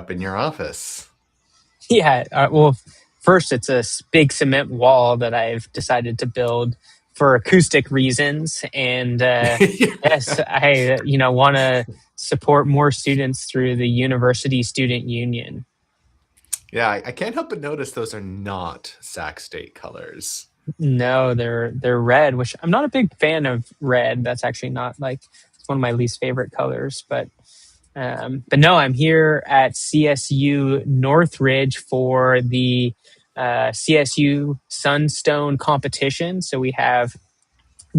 up in your office? Yeah. Well, first, it's a big cement wall that I've decided to build for acoustic reasons, and yes, I want to support more students through the University Student Union. Yeah, I can't help but notice those are not Sac State colors. No, they're red, which I'm not a big fan of red. That's actually not like it's one of my least favorite colors. But no, I'm here at CSU Northridge for the CSU Sunstone competition. So we have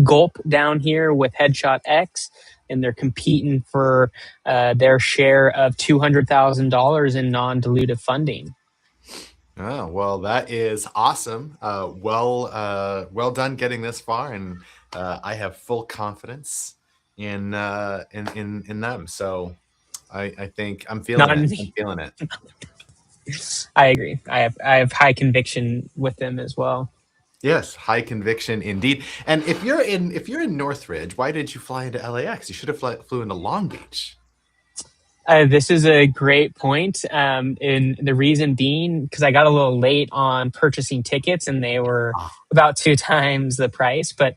Gulp down here with Headshot X, and they're competing for their share of $200,000 in non-dilutive funding. Oh, well, that is awesome. Well done getting this far, and I have full confidence in them. So I think I'm feeling Not, it. I'm feeling it. I agree. I have high conviction with them as well. Yes, high conviction indeed. And if you're in Northridge, why did you fly into LAX? You should have flew into Long Beach. This is a great point. And the reason being, because I got a little late on purchasing tickets and they were about 2 times the price. But,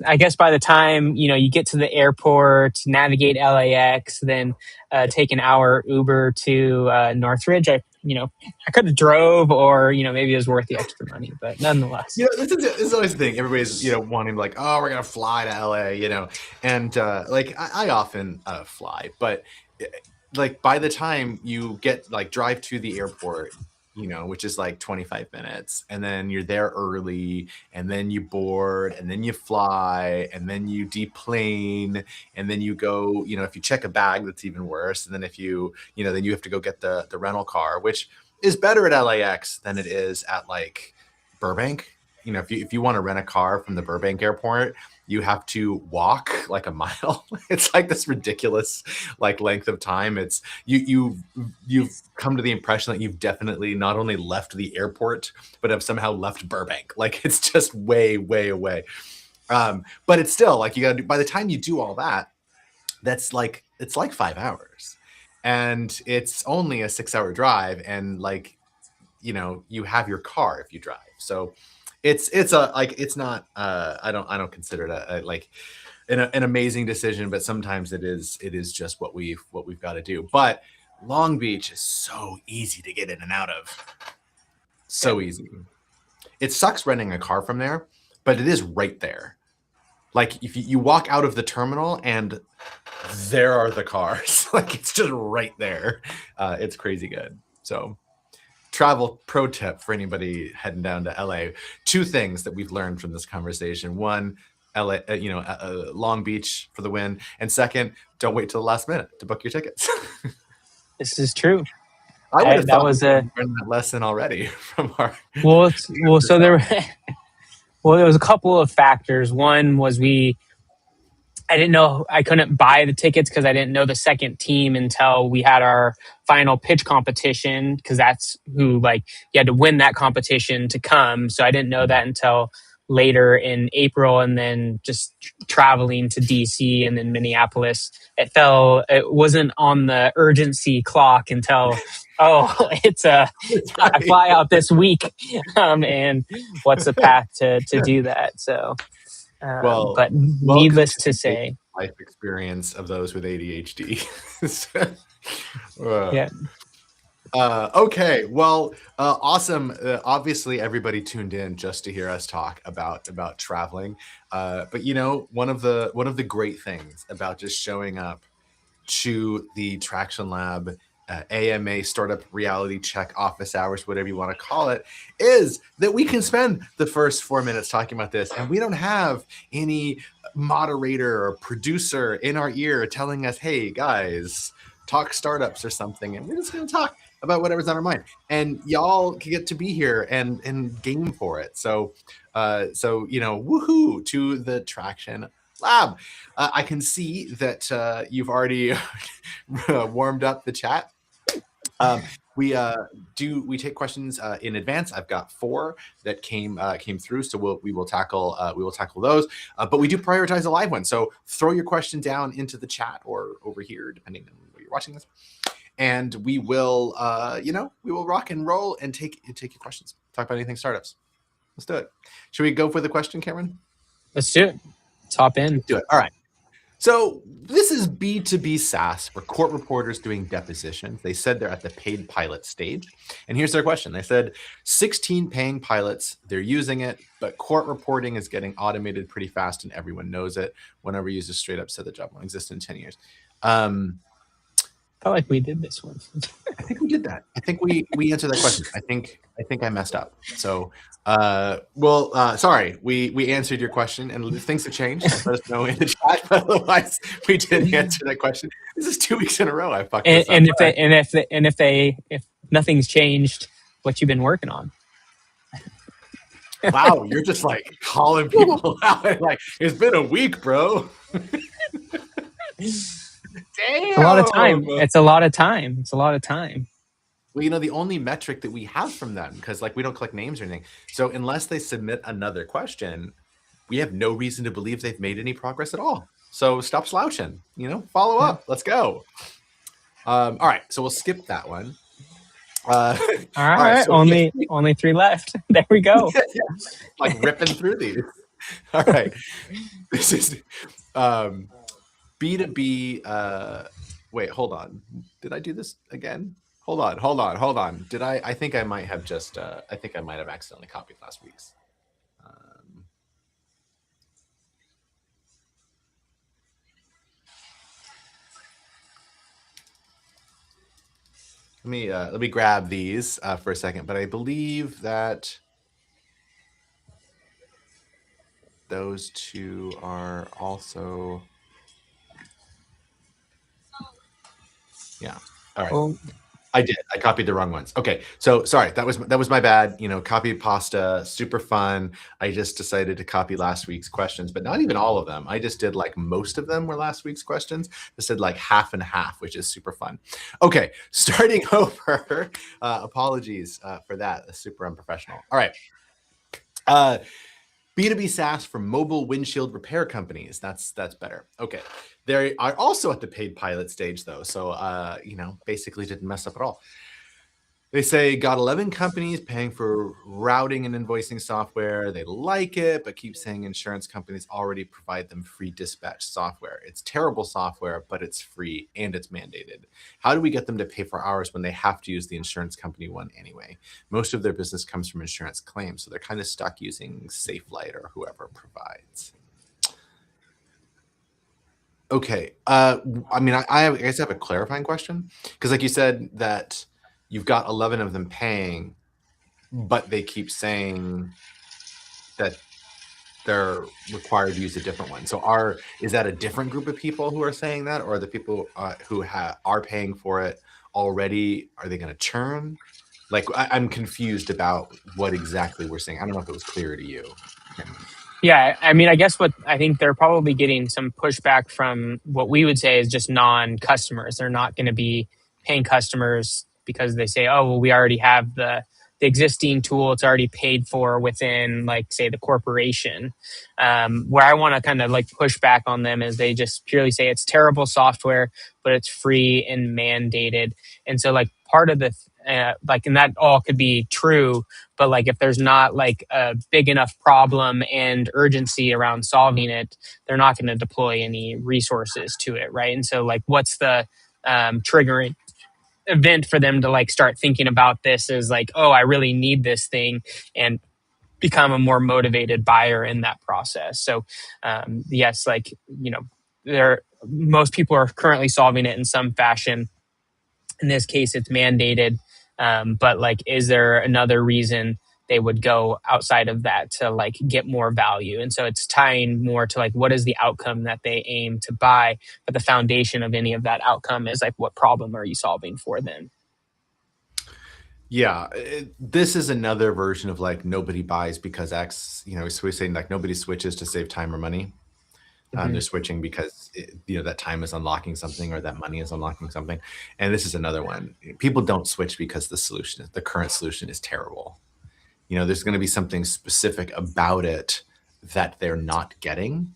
I guess by the time, you get to the airport, navigate LAX, then take an hour Uber to Northridge, I could have drove or, maybe it was worth the extra money. But nonetheless. This is always the thing. Everybody's, wanting like, oh, we're going to fly to LA, and I often fly, but like by the time you get drive to the airport, which is like 25 minutes, and then you're there early, and then you board, and then you fly, and then you deplane, and then you go, if you check a bag, that's even worse. And then if you, then you have to go get the rental car, which is better at LAX than it is at like Burbank. If you want to rent a car from the Burbank airport, you have to walk like a mile. It's like this ridiculous length of time. It's you've come to the impression that you've definitely not only left the airport, but have somehow left Burbank. It's just way, way away. But it's still you gotta do, by the time you do all that, it's like 5 hours. And it's only a 6-hour drive, and you have your car if you drive. So it's not I don't consider it an amazing decision, but sometimes it is just what we've got to do. But Long Beach is so easy to get in and out of. So easy. It sucks renting a car from there, but it is right there. If you walk out of the terminal and there are the cars, it's just right there. It's crazy good. So travel pro tip for anybody heading down to LA. 2 things that we've learned from this conversation. One, LA, Long Beach for the win. And second, don't wait till the last minute to book your tickets. This is true. I would have thought we learned that lesson already from our. So there was a couple of factors. One was I didn't know, I couldn't buy the tickets because I didn't know the second team until we had our final pitch competition, because that's who you had to win that competition to come. So I didn't know that until later in April, and then just traveling to DC and then Minneapolis. It wasn't on the urgency clock until, I fly out this week. And what's the path to do that? So. But needless to say, life experience of those with ADHD. Yeah. Okay. Well, awesome. Obviously, everybody tuned in just to hear us talk about traveling. But one of the great things about just showing up to the Traction Lab AMA Startup Reality Check office hours, whatever you want to call it, is that we can spend the first 4 minutes talking about this, and we don't have any moderator or producer in our ear telling us, hey guys, talk startups or something, and we're just going to talk about whatever's on our mind, and y'all can get to be here and game for it. So woohoo to the Traction Lab. I can see that you've already warmed up the chat. We take questions in advance. I've got 4 that came through, so we will tackle those. But we do prioritize a live one. So throw your question down into the chat or over here, depending on where you're watching this. and we will, we will rock and roll and take your questions. Talk about anything startups. Let's do it. Should we go for the question, Cameron? Let's do it. Let's hop in. Let's do it. All right. So this is B2B SaaS for court reporters doing depositions. They said they're at the paid pilot stage. And here's their question. They said 16 paying pilots, they're using it, but court reporting is getting automated pretty fast and everyone knows it. Whenever users straight up said the job won't exist in 10 years. Felt like we did this one. I think we did that. I think we answered that question. I think I messed up. So sorry, we answered your question, and if things have changed, let us know in the chat. But otherwise, we did answer that question. This is 2 weeks in a row. I fucked this up. If nothing's changed, what you've been working on? Wow, you're just like calling people out. Like, it's been a week, bro. Damn. It's a lot of time. It's a lot of time. It's a lot of time. Well, the only metric that we have from them, because like we don't collect names or anything. So unless they submit another question, we have no reason to believe they've made any progress at all. So stop slouching, follow up. Let's go. All right. So we'll skip that one. All right. So only 3 left. There we go. Like ripping through these. All right. This is B2B. Wait, hold on. Did I do this again? Hold on. Did I think I might have just, I think I might have accidentally copied last week's. Let me grab these for a second, but I believe that those two are also, yeah. All right. Well, I did. I copied the wrong ones. Okay, so sorry. That was my bad. Copy pasta, super fun. I just decided to copy last week's questions, but not even all of them. I just did like most of them were last week's questions. I said like half and half, which is super fun. Okay, starting over. Apologies for that. That's super unprofessional. All right. B2B SaaS for mobile windshield repair companies. That's better. Okay. They are also at the paid pilot stage though. So, basically didn't mess up at all. They say got 11 companies paying for routing and invoicing software. They like it, but keep saying insurance companies already provide them free dispatch software. It's terrible software, but it's free and it's mandated. How do we get them to pay for ours when they have to use the insurance company one anyway? Most of their business comes from insurance claims, so they're kind of stuck using SafeLight or whoever provides. Okay. I guess I have a clarifying question, because like you said that you've got 11 of them paying, but they keep saying that they're required to use a different one. So is that a different group of people who are saying that, or the people who are paying for it already, are they going to churn? Like, I'm confused about what exactly we're saying. I don't know if it was clear to you. Yeah, I guess what I think they're probably getting some pushback from what we would say is just non-customers. They're not going to be paying customers because they say, oh, well, we already have the existing tool. It's already paid for within, like, say, the corporation. Where I want to kind of like push back on them is they just purely say it's terrible software, but it's free and mandated. And so like part of the and that all could be true, but like if there's not like a big enough problem and urgency around solving it, they're not going to deploy any resources to it, right? And so like what's the triggering event for them to like start thinking about this is like, oh, I really need this thing, and become a more motivated buyer in that process. So yes, like, most people are currently solving it in some fashion. In this case, it's mandated. But like, is there another reason they would go outside of that to like get more value? And so it's tying more to like, what is the outcome that they aim to buy? But the foundation of any of that outcome is like, what problem are you solving for them? Yeah, this is another version of like nobody buys because X, so we're saying like nobody switches to save time or money. They're switching because that time is unlocking something, or that money is unlocking something. And this is another one. People don't switch because the current solution is terrible. There's going to be something specific about it that they're not getting.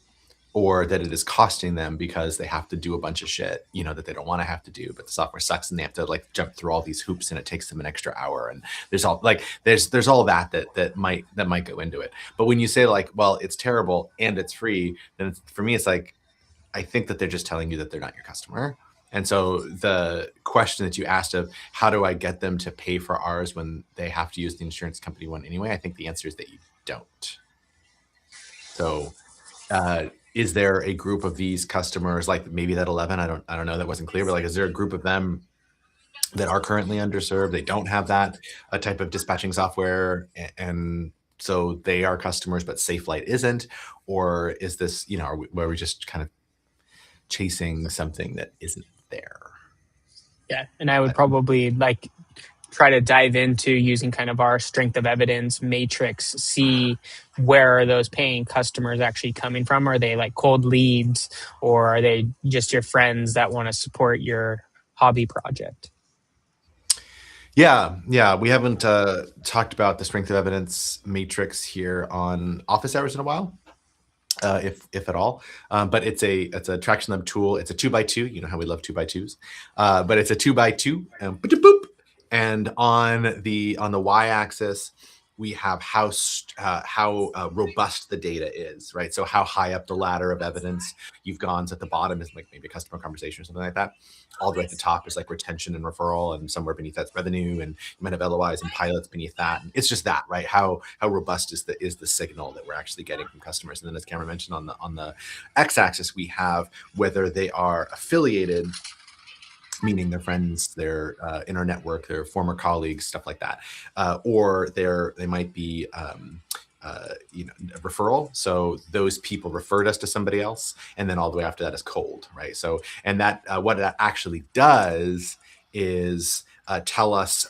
or that it is costing them because they have to do a bunch of shit, that they don't want to have to do, but the software sucks and they have to like jump through all these hoops and it takes them an extra hour. And there's all that might go into it. But when you say like, well, it's terrible and it's free, then for me, it's like, I think that they're just telling you that they're not your customer. And so the question that you asked of how do I get them to pay for ours when they have to use the insurance company one anyway, I think the answer is that you don't. So is there a group of these customers, like maybe that 11? I don't know. That wasn't clear, but like, is there a group of them that are currently underserved? They don't have that a type of dispatching software, and so they are customers, but SafeLight isn't. Or is this, where we just kind of chasing something that isn't there? Yeah, and I would probably like try to dive into using kind of our strength of evidence matrix, see where are those paying customers actually coming from? Are they like cold leads, or are they just your friends that want to support your hobby project? Yeah. We haven't talked about the strength of evidence matrix here on office hours in a while. If at all, but it's a traction lab tool. It's a 2x2. You know how we love 2x2s, but it's a 2x2. And on the y-axis, we have how robust the data is, right? So how high up the ladder of evidence you've gone. So at the bottom is like maybe a customer conversation or something like that. All the way at the top is like retention and referral, and somewhere beneath that's revenue, and you might have LOIs and pilots beneath that. And it's just that, right? How robust is the signal that we're actually getting from customers? And then, as Cameron mentioned, on the x-axis, we have whether they are affiliated, meaning their friends, their inner network, their former colleagues, stuff like that, or they might be a referral. So those people referred us to somebody else, and then all the way after that is cold, right? So, and that what that actually does is tell us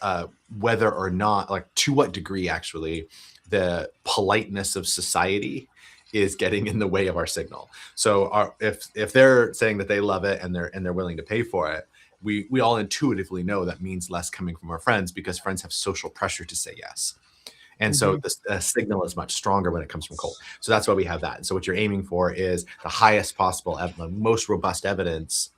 whether or not, like, to what degree actually the politeness of society is getting in the way of our signal. So if they're saying that they love it and they're willing to pay for it, we all intuitively know that means less coming from our friends, because friends have social pressure to say yes. And so the signal is much stronger when it comes from cold. So that's why we have that. And so what you're aiming for is the highest possible, most robust evidence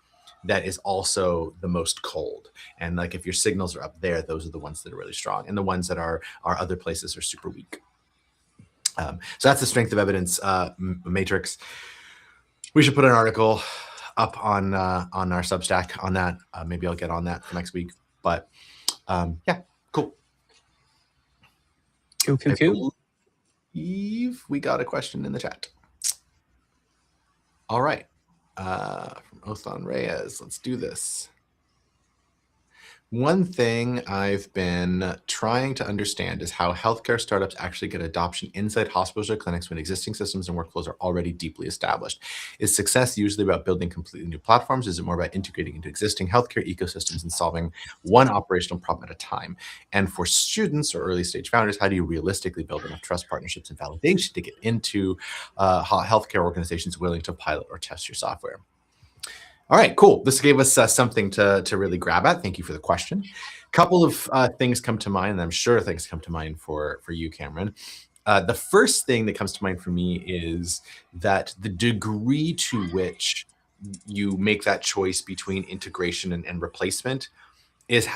that is also the most cold. And like, if your signals are up there, those are the ones that are really strong, and the ones that are other places are super weak. So that's the strength of evidence matrix. We should put an article up on our Substack on that. Maybe I'll get on that for next week. But yeah, cool. Cool. I believe we got a question in the chat. All right. From Othan Reyes, let's do this. One thing I've been trying to understand is how healthcare startups actually get adoption inside hospitals or clinics when existing systems and workflows are already deeply established. Is success usually about building completely new platforms? Is it more about integrating into existing healthcare ecosystems and solving one operational problem at a time? And for students or early stage founders, how do you realistically build enough trust, partnerships, and validation to get into healthcare organizations willing to pilot or test your software? All right, cool. This gave us something to really grab at. Thank you for the question. A couple of things come to mind, and I'm sure things come to mind for you, Cameron. The first thing that comes to mind for me is that the degree to which you make that choice between integration and replacement is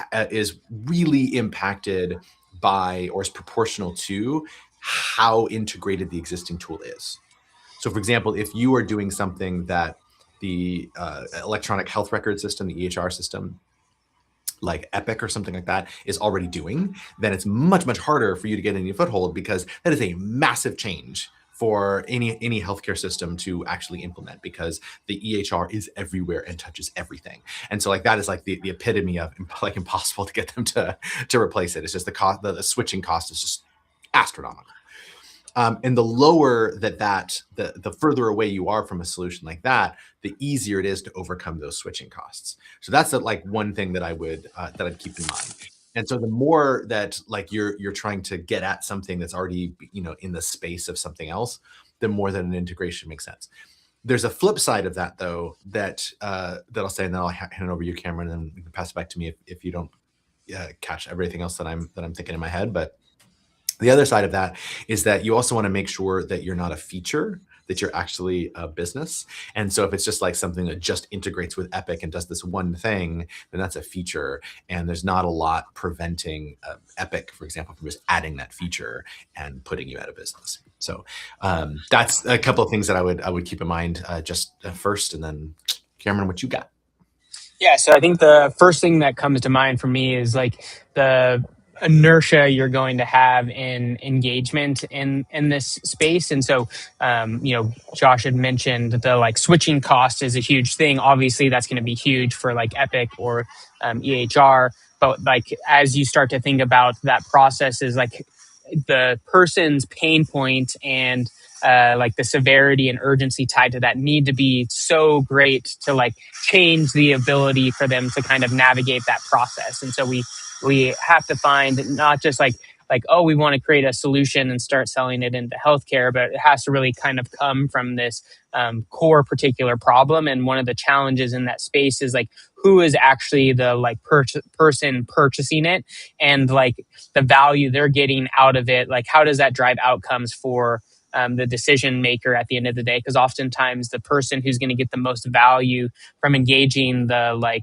really impacted by, or is proportional to, how integrated the existing tool is. So, for example, if you are doing something that the electronic health record system, the EHR system, like Epic or something like that, is already doing, then it's much, much harder for you to get any foothold, because that is a massive change for any healthcare system to actually implement, because the EHR is everywhere and touches everything. And so like, that is like the epitome of like impossible to get them to replace it. It's just the cost, the switching cost is just astronomical. And the lower the further away you are from a solution like that, the easier it is to overcome those switching costs. So that's like one thing that I'd keep in mind. And so the more that like you're trying to get at something that's already in the space of something else, the more that an integration makes sense. There's a flip side of that, though, that I'll say, and then I'll hand it over to you, Cameron, and you can pass it back to me if you don't catch everything else that I'm thinking in my head. But the other side of that is that you also want to make sure that you're not a feature, that you're actually a business. And so if it's just like something that just integrates with Epic and does this one thing, then that's a feature. And there's not a lot preventing Epic, for example, from just adding that feature and putting you out of business. So that's a couple of things that I would keep in mind just first, and then Cameron, what you got? Yeah, so I think the first thing that comes to mind for me is like the inertia you're going to have in engagement in this space. And so Josh had mentioned the like switching cost is a huge thing. Obviously that's going to be huge for like Epic or EHR, but like as you start to think about that process is like the person's pain point and like the severity and urgency tied to that need to be so great to like change the ability for them to kind of navigate that process. And so we have to find not just like oh, we want to create a solution and start selling it into healthcare, but it has to really kind of come from this core particular problem. And one of the challenges in that space is like who is actually the like person purchasing it, and like the value they're getting out of it. Like how does that drive outcomes for the decision maker at the end of the day? Because oftentimes the person who's going to get the most value from engaging the like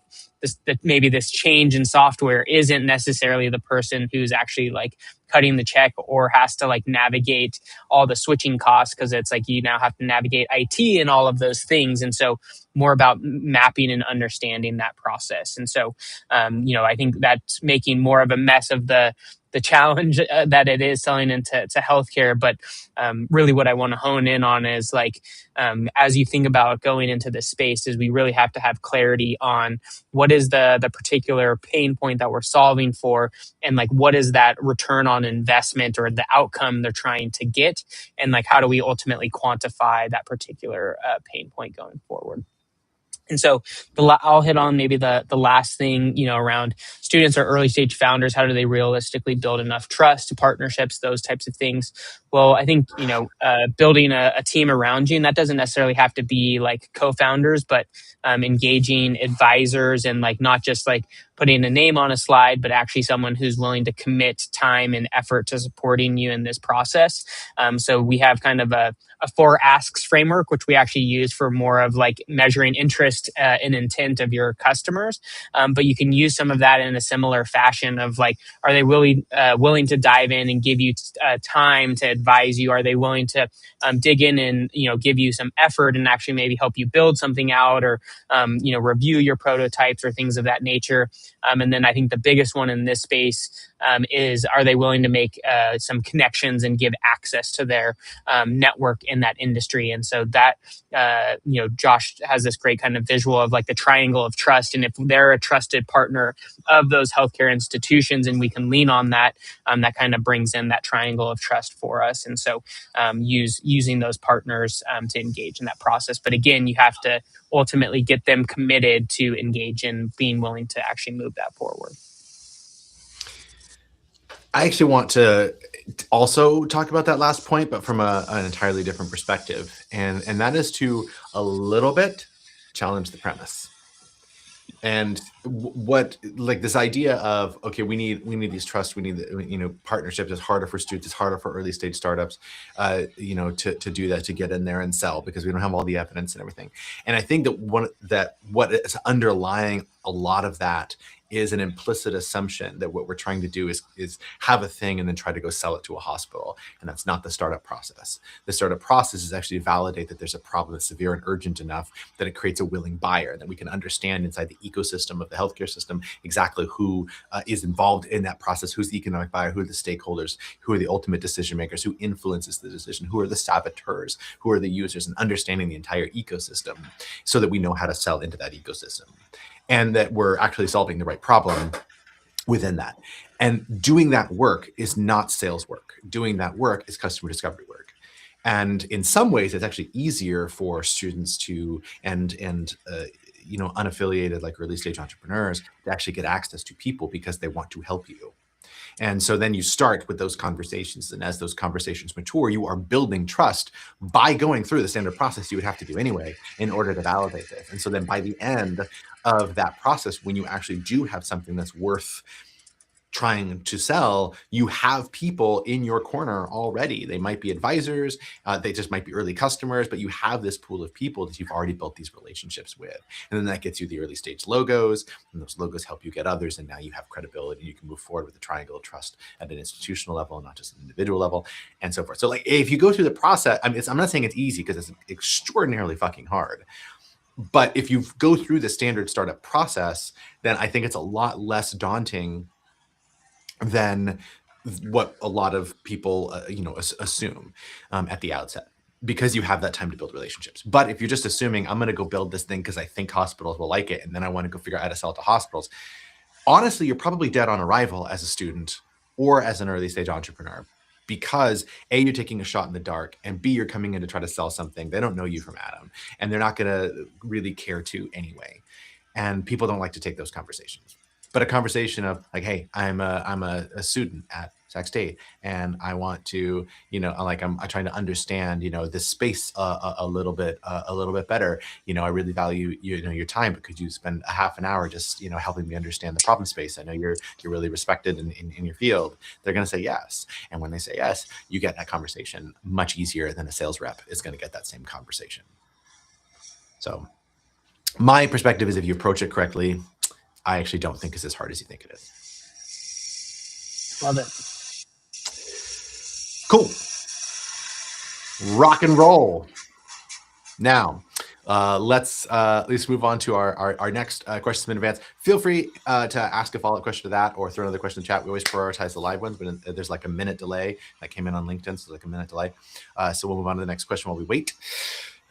maybe this change in software isn't necessarily the person who's actually like cutting the check or has to like navigate all the switching costs, because it's like you now have to navigate IT and all of those things. And so more about mapping and understanding that process. And so I think that's making more of a mess of the challenge that it is selling into healthcare. But really what I want to hone in on is like, as you think about going into this space, is we really have to have clarity on what is the particular pain point that we're solving for, and like what is that return on investment or the outcome they're trying to get, and like how do we ultimately quantify that particular pain point going forward. And so I'll hit on maybe the last thing, around students or early stage founders. How do they realistically build enough trust, partnerships, those types of things? Well, I think, building a team around you, and that doesn't necessarily have to be like co-founders, but engaging advisors, and like not just like putting a name on a slide, but actually someone who's willing to commit time and effort to supporting you in this process. So we have kind of a 4 asks framework, which we actually use for more of like measuring interest and intent of your customers. But you can use some of that in a similar fashion of like, are they really willing to dive in and give you time to advise you? Are they willing to dig in and, give you some effort and actually maybe help you build something out, or, review your prototypes or things of that nature? And then I think the biggest one in this space is, are they willing to make some connections and give access to their network in that industry? And so that, Josh has this great kind of visual of like the triangle of trust. And if they're a trusted partner of those healthcare institutions and we can lean on that, that kind of brings in that triangle of trust for us. And so using those partners to engage in that process. But again, you have to ultimately get them committed to engage in being willing to actually move that forward. I actually want to also talk about that last point, but from an entirely different perspective, and that is to a little bit challenge the premise. And what, like, this idea of, okay, we need these trusts, we need partnerships. It's harder for students, it's harder for early stage startups, to do that, to get in there and sell, because we don't have all the evidence and everything. And I think that what is underlying a lot of that is an implicit assumption that what we're trying to do is have a thing and then try to go sell it to a hospital. And that's not the startup process. The startup process is actually validate that there's a problem that's severe and urgent enough that it creates a willing buyer, that we can understand inside the ecosystem of the healthcare system exactly who is involved in that process, who's the economic buyer, who are the stakeholders, who are the ultimate decision makers, who influences the decision, who are the saboteurs, who are the users, and understanding the entire ecosystem so that we know how to sell into that ecosystem, and that we're actually solving the right problem within that. And doing that work is not sales work. Doing that work is customer discovery work. And in some ways, it's actually easier for students to and unaffiliated, like early stage entrepreneurs, to actually get access to people because they want to help you. And so then you start with those conversations. And as those conversations mature, you are building trust by going through the standard process you would have to do anyway in order to validate this. And so then by the end of that process, when you actually do have something that's worth trying to sell, you have people in your corner already. They might be advisors, they just might be early customers, but you have this pool of people that you've already built these relationships with. And then that gets you the early stage logos, and those logos help you get others. And now you have credibility. You can move forward with the triangle of trust at an institutional level, not just an individual level, and so forth. So, like, if you go through the process, I'm not saying it's easy, because it's extraordinarily fucking hard. But if you go through the standard startup process, then I think it's a lot less daunting than what a lot of people, assume at the outset, because you have that time to build relationships. But if you're just assuming I'm going to go build this thing because I think hospitals will like it, and then I want to go figure out how to sell it to hospitals, honestly, you're probably dead on arrival as a student or as an early stage entrepreneur, because A, you're taking a shot in the dark, and B, you're coming in to try to sell something. They don't know you from Adam, and they're not going to really care to anyway. And people don't like to take those conversations. But a conversation of like, hey, I'm a student at Sac State, and I want to, I'm trying to understand, this space a little bit better. I really value your time, because you spend a half an hour just helping me understand the problem space. I know you're really respected in your field. They're going to say yes, and when they say yes, you get that conversation much easier than a sales rep is going to get that same conversation. So my perspective is, if you approach it correctly, I actually don't think it's as hard as you think it is. Love it. Cool. Rock and roll. Now, let's move on to our next questions in advance. Feel free to ask a follow-up question to that, or throw another question in the chat. We always prioritize the live ones, but there's like a minute delay that came in on LinkedIn, so like a minute delay. So we'll move on to the next question while we wait.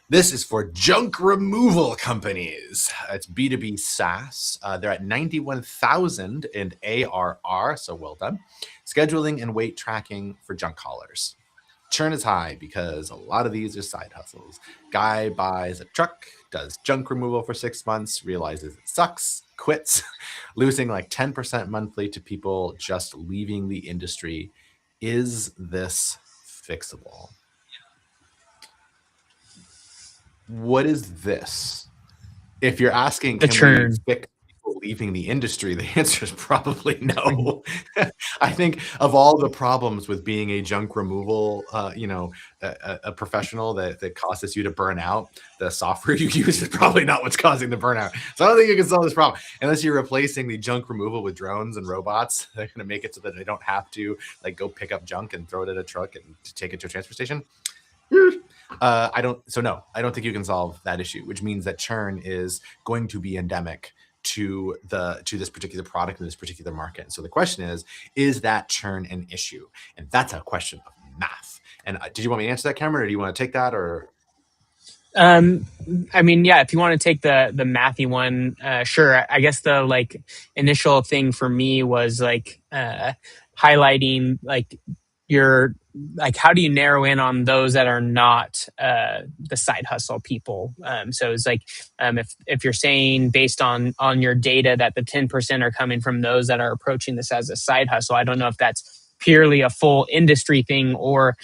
This is for junk removal companies. It's B2B SaaS. They're at 91,000 in ARR, so well done. Scheduling and weight tracking for junk haulers. Churn is high because a lot of these are side hustles. Guy buys a truck, does junk removal for 6 months, realizes it sucks, quits, losing like 10% monthly to people just leaving the industry. Is this fixable? What is this? If you're asking, The can churn. we fix people leaving the industry, the answer is probably no. I think of all the problems with being a junk removal, a professional that causes you to burn out, the software you use is probably not what's causing the burnout. So I don't think you can solve this problem unless you're replacing the junk removal with drones and robots. They're going to make it so that they don't have to like go pick up junk and throw it in a truck and take it to a transfer station. I don't think you can solve that issue, which means that churn is going to be endemic to this particular product in this particular market. So the question is that churn an issue? And that's a question of math. And did you want me to answer that, Cameron, or do you want to take that? Or if you want to take the mathy one, sure. I guess the like initial thing for me was like highlighting like your like how do you narrow in on those that are not the side hustle people. So it's like if you're saying based on your data that the 10% are coming from those that are approaching this as a side hustle, I don't know if that's purely a full industry thing or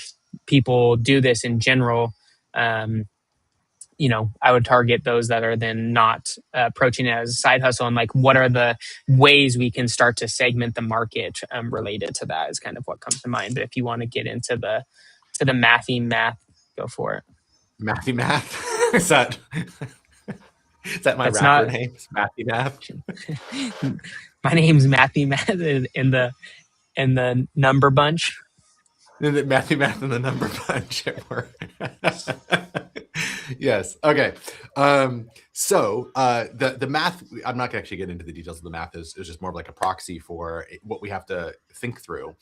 people do this in general. I would target those that are then not approaching it as a side hustle, and like what are the ways we can start to segment the market related to that is kind of what comes to mind. But if you want to get into the mathy math, go for it. Mathy math? is that my That's rapper not, name? Mathy math? My name's Mathy Math in the number bunch. Matthew Math and the number bunch at work. Yes. Okay. So the math, I'm not gonna actually get into the details of the math. Is just more of like a proxy for what we have to think through.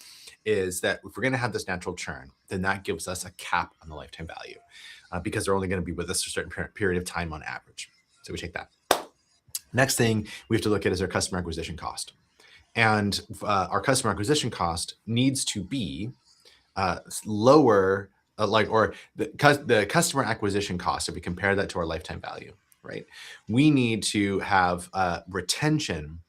Is that if we're going to have this natural churn, then that gives us a cap on the lifetime value, because they're only going to be with us a certain period of time on average. So we take that. Next thing we have to look at is our customer acquisition cost, and our customer acquisition cost needs to be lower, or the customer acquisition cost. If we compare that to our lifetime value, right? We need to have retention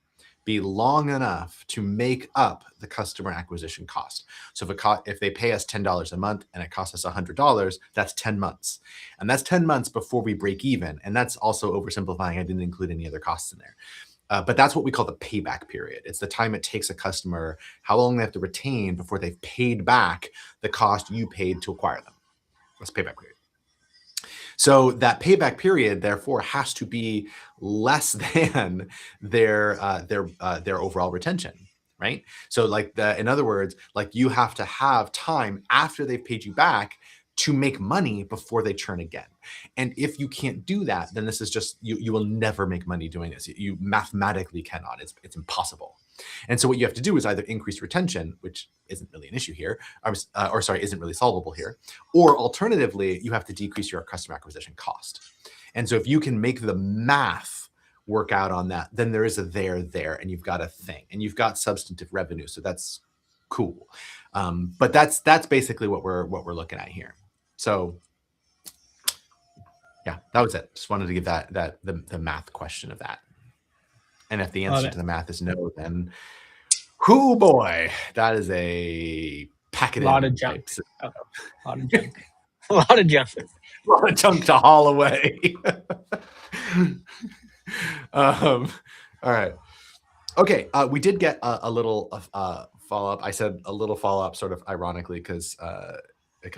be long enough to make up the customer acquisition cost. So if they pay us $10 a month and it costs us $100, that's 10 months. And that's 10 months before we break even. And that's also oversimplifying. I didn't include any other costs in there. But that's what we call the payback period. It's the time it takes a customer, how long they have to retain before they've paid back the cost you paid to acquire them. That's payback period. So that payback period, therefore, has to be less than their overall retention, right? So, in other words, like you have to have time after they've paid you back to make money before they churn again. And if you can't do that, then this is just you will never make money doing this. You mathematically cannot. It's impossible. And so what you have to do is either increase retention, which isn't really an issue here, or sorry, isn't really solvable here, or alternatively, you have to decrease your customer acquisition cost. And so if you can make the math work out on that, then there is a there, and you've got a thing, and you've got substantive revenue. So that's cool. But that's basically what we're looking at here. So yeah, that was it. Just wanted to give the math question of that. And if the answer to the math is no, then whoo boy, that is a packet. A lot of junk. A lot of junk. A lot of junk. A lot of junk to haul away. All right. Okay. We did get a little follow-up. I said a little follow-up sort of ironically because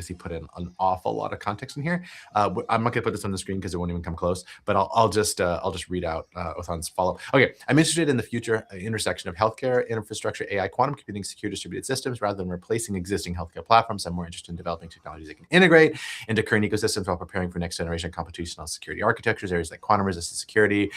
he put in an awful lot of context in here. I'm not gonna put this on the screen because it won't even come close, but I'll just read out Othan's follow-up. Okay, I'm interested in the future intersection of healthcare, infrastructure, AI, quantum computing, secure distributed systems. Rather than replacing existing healthcare platforms, I'm more interested in developing technologies that can integrate into current ecosystems while preparing for next generation computational security architectures. Areas like quantum resistant security,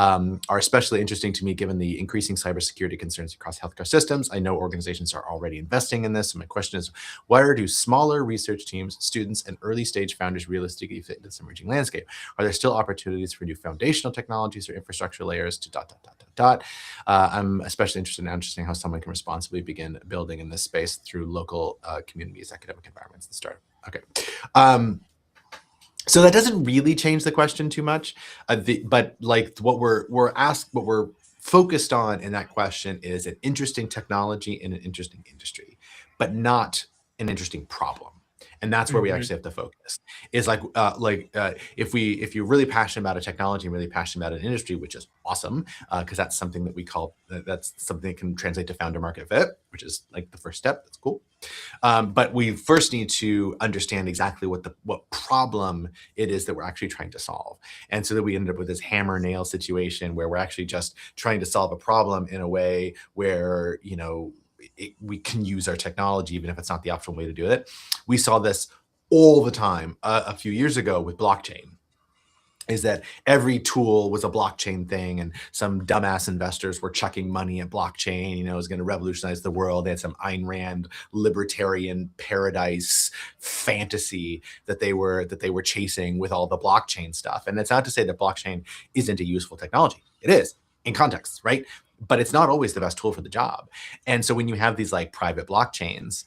are especially interesting to me given the increasing cybersecurity concerns across healthcare systems. I know organizations are already investing in this. So my question is, where do smaller research teams, students, and early stage founders realistically fit into this emerging landscape? Are there still opportunities for new foundational technologies or infrastructure layers to I'm especially interested in understanding how someone can responsibly begin building in this space through local communities, academic environments, and start. Okay. So that doesn't really change the question too much, but like what we're focused on in that question is an interesting technology in an interesting industry, but not an interesting problem. And that's where we actually have to focus. Is if you're really passionate about a technology and really passionate about an industry, which is awesome, because that's something that we call that's something that can translate to founder market fit, which is like the first step. That's cool. But we first need to understand exactly what problem it is that we're actually trying to solve. And so that we end up with this hammer nail situation where we're actually just trying to solve a problem in a way where, we can use our technology, even if it's not the optimal way to do it. We saw this all the time a few years ago with blockchain. Is that every tool was a blockchain thing, and some dumbass investors were chucking money at blockchain. It was going to revolutionize the world. They had some Ayn Rand libertarian paradise fantasy that they were chasing with all the blockchain stuff. And it's not to say that blockchain isn't a useful technology. It is in context, right? But it's not always the best tool for the job. And so when you have these like private blockchains,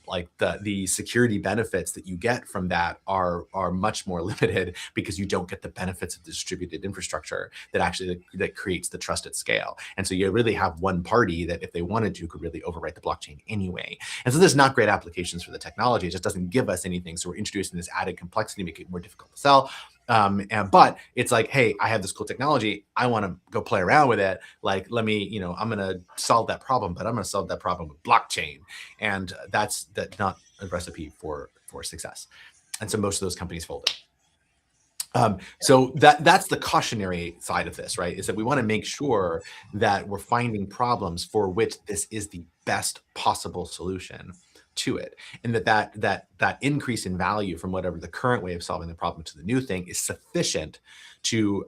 like the security benefits that you get from that are much more limited because you don't get the benefits of the distributed infrastructure that creates the trust at scale. And so you really have one party that, if they wanted to, could really overwrite the blockchain anyway. And so there's not great applications for the technology. It just doesn't give us anything. So we're introducing this added complexity, make it more difficult to sell. But it's like, hey, I have this cool technology. I want to go play around with it. Like, let me, I'm going to solve that problem, but I'm going to solve that problem with blockchain. And that's not a recipe for success. And so most of those companies folded. So that's the cautionary side of this, right? Is that we want to make sure that we're finding problems for which this is the best possible solution to it, and that increase in value from whatever the current way of solving the problem to the new thing is sufficient to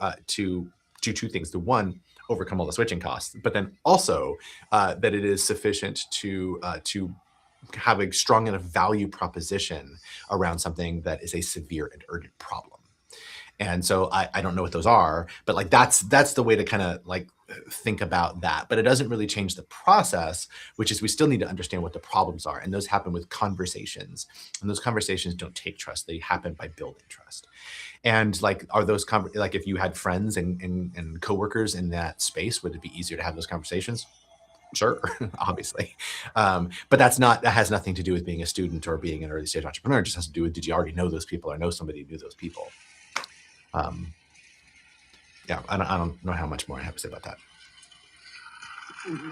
do two things. The one, overcome all the switching costs, but then also that it is sufficient to have a strong enough value proposition around something that is a severe and urgent problem. And so I don't know what those are, but like that's the way to kind of like think about that. But it doesn't really change the process, which is we still need to understand what the problems are. And those happen with conversations. And those conversations don't take trust. They happen by building trust. And like, are those like if you had friends and coworkers in that space, would it be easier to have those conversations? Sure, obviously. But that has nothing to do with being a student or being an early stage entrepreneur. It just has to do with, did you already know those people or know somebody who knew those people? yeah, I don't know how much more I have to say about that.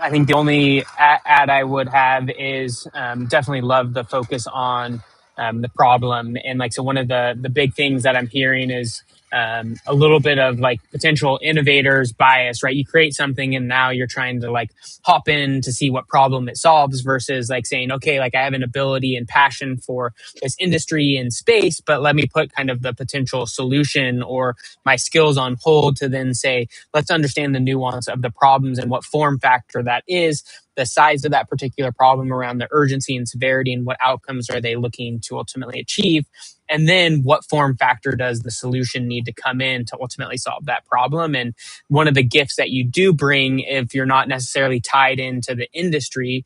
I think the only ad I would have is definitely love the focus on the problem. And like, so one of the big things that I'm hearing is a little bit of like potential innovators bias, right? You create something and now you're trying to like hop in to see what problem it solves versus like saying, okay, like I have an ability and passion for this industry and space, but let me put kind of the potential solution or my skills on hold to then say, let's understand the nuance of the problems and what form factor that is, the size of that particular problem around the urgency and severity, and what outcomes are they looking to ultimately achieve. And then what form factor does the solution need to come in to ultimately solve that problem? And one of the gifts that you do bring, if you're not necessarily tied into the industry,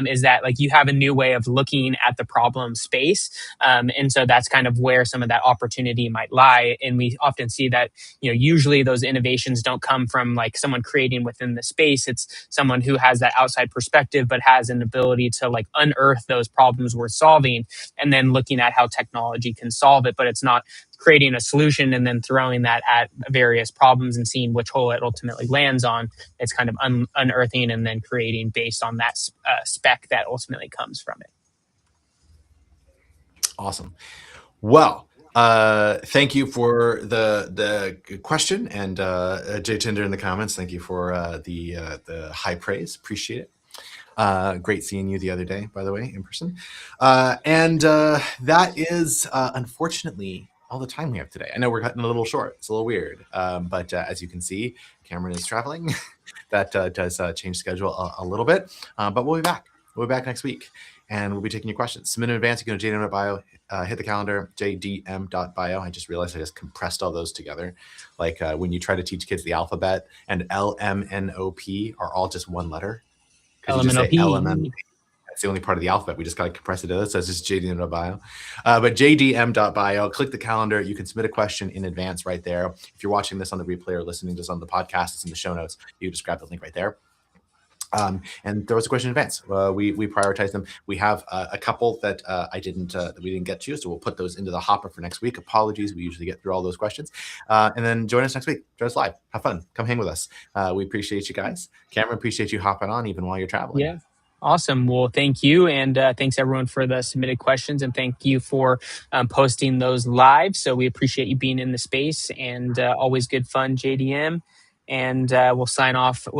is that like you have a new way of looking at the problem space. And so that's kind of where some of that opportunity might lie. And we often see that, you know, usually those innovations don't come from like someone creating within the space. It's someone who has that outside perspective, but has an ability to like unearth those problems worth solving and then looking at how technology can solve it. But it's not creating a solution and then throwing that at various problems and seeing which hole it ultimately lands on. It's kind of unearthing and then creating based on that spec that ultimately comes from it. Awesome. Well, thank you for the question, and Jay Tinder in the comments. Thank you for the high praise. Appreciate it. Great seeing you the other day, by the way, in person. And that is unfortunately all the time we have today. I know we're cutting a little short. It's a little weird, but as you can see, Cameron is traveling. That does change schedule a little bit, but we'll be back. We'll be back next week, and we'll be taking your questions. Submit in advance. You can go to jdm.bio, hit the calendar, jdm.bio. I just realized I just compressed all those together. Like when you try to teach kids the alphabet, and LMNOP are all just one letter. Because you just say LMN. That's the only part of the alphabet. We just got to compress it to it. So it's just jdm.bio. But jdm.bio, click the calendar. You can submit a question in advance right there. If you're watching this on the replay or listening to this on the podcast, it's in the show notes. You just grab the link right there. And throw us a question in advance. We prioritize them. We have a couple that we didn't get to, so we'll put those into the hopper for next week. Apologies, we usually get through all those questions. And then join us next week. Join us live. Have fun. Come hang with us. We appreciate you guys. Cameron, appreciate you hopping on even while you're traveling. Yeah. Awesome. Well, thank you. And thanks everyone for the submitted questions. And thank you for posting those live. So we appreciate you being in the space and always good fun, JDM. And we'll sign off with